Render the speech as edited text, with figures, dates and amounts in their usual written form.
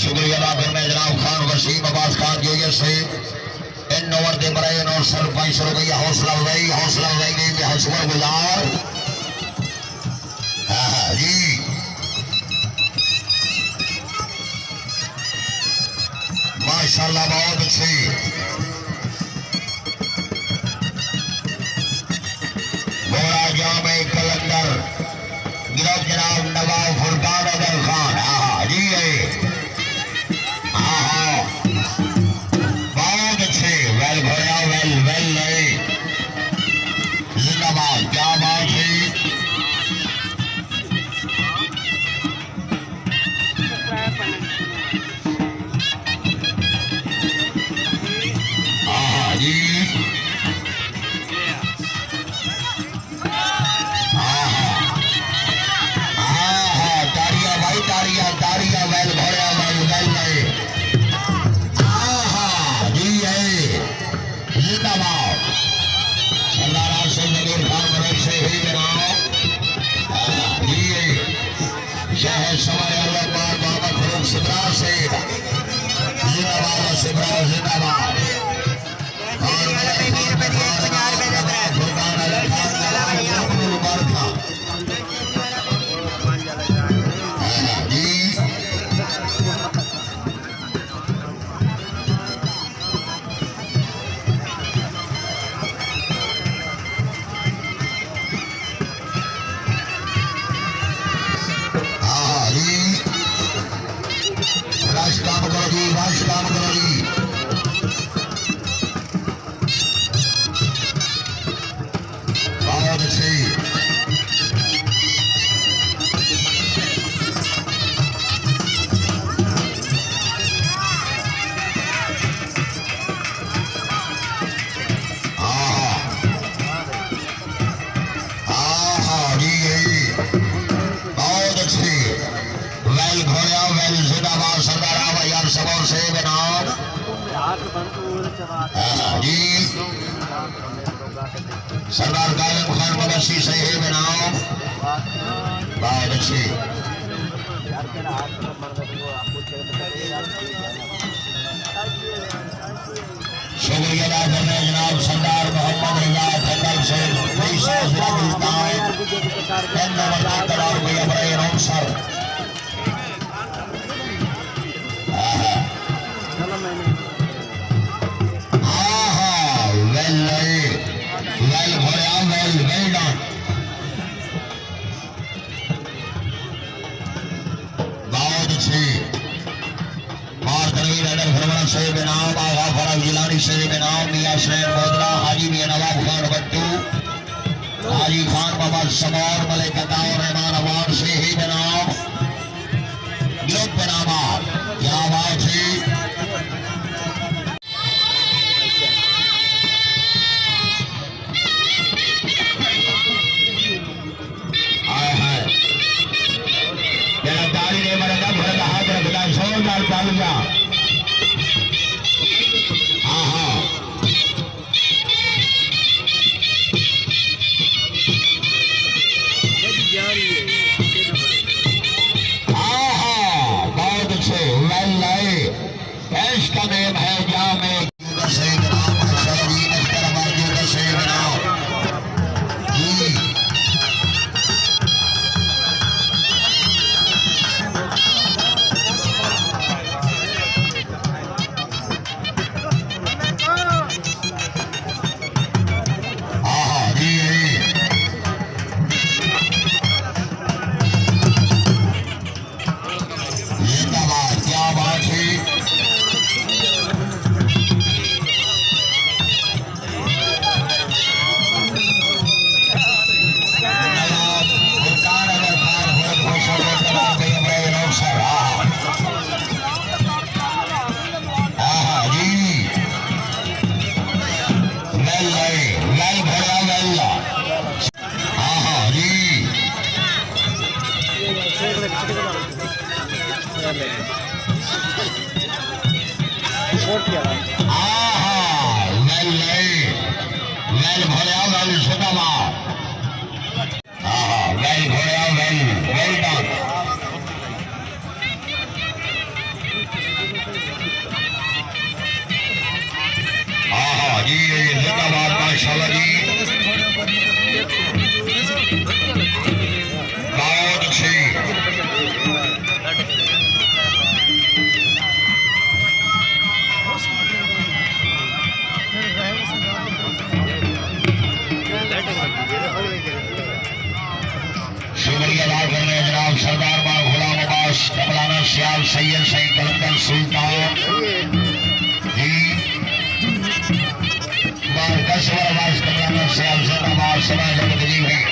शुक्रिया अदा करने जनाब खान वसीम अब्बास खान जी से इन नंबर के बड़े नौ सौ 500 रुपया हौसला अफजाई ने शुक्र गुजार जी। माशाल्लाह बहुत अच्छी बोरा जाम कलंदर गिरफ्त जनाब नवाब फुरकान अदर खान जी है बहुत अच्छे वेल भरा वेल नहीं जिंदाबाद क्या बात है। सरदार कालिम खान मदरसी सही बनाओ बहुत अच्छी शुक्रिया अदा करने जनाब सरदार मोहम्मद रजा जंगल से सर जिलानी से नाम मियां शहर मोदरा हाजी मियां नवाब खान भट्टू हाजी खान मोहम्मद समौर मलिक और रहमान अवान से ही बनाम ग्रुप बनामा क्या बात है। दाढ़ी ने मरेगा भरगा हाथ रखता जोरदार तालियां का नेम है जामे सैयद सही कलंदर सुल्तान जी बार 10 वर आवाज कमराना से अफसर आवाज समाज जी भी